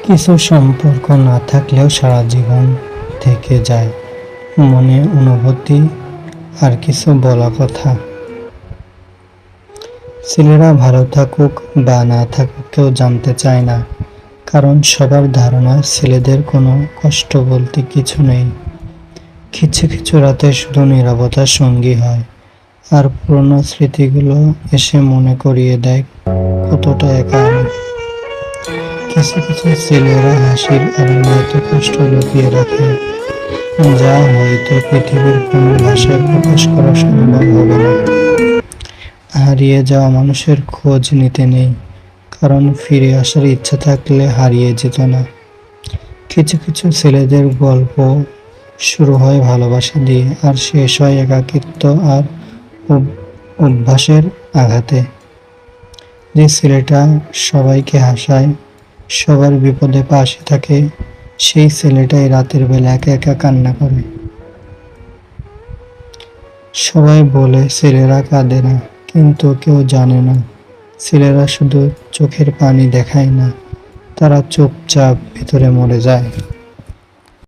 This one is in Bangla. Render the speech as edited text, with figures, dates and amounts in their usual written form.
কিছু সম্পর্ক না থাকলেও সারা জীবন থেকে যায় মনে অনুভূতি আর কিছু বলা কথা। ছেলেরা ভালো থাকুক বা না থাকুক কেউ জানতে চায় না, কারণ সবার ধারণা ছেলেদের কোনো কষ্ট বলতে কিছু নেই। কিছু কিছু রাতে শুধু নীরবতা সঙ্গী হয়, আর পুরনো স্মৃতিগুলো এসে মনে করিয়ে দেয় কতটা একা আমি। কিছু কিছু ছেলেরা হাসির আড়ালে এত কষ্ট লুকিয়ে রাখে, যা হয়তো পৃথিবীর কোনো ভাষায় প্রকাশ করা সম্ভব হবে না। হারিয়ে যাওয়া মানুষের খোঁজ নিতে নেই, কারণ ফিরে আসার ইচ্ছা থাকলে হারিয়ে যেত না। কিছু কিছু ছেলেদের গল্প শুরু হয় ভালোবাসা দিয়ে, আর শেষ হয় একাকিত্ব আর অভ্যাসের আঘাতে। যে ছেলেটা সবাইকে হাসায়, সবার বিপদে পাশে থাকে, সেই ছেলেটাই রাতের বেলা একা একা কান্না করে। সবাই বলে ছেলেরা কাঁদে না, কিন্তু কেউ জানে না ছেলেরা শুধু চোখের পানি দেখায় না, তারা চুপচাপ ভিতরে মরে যায়।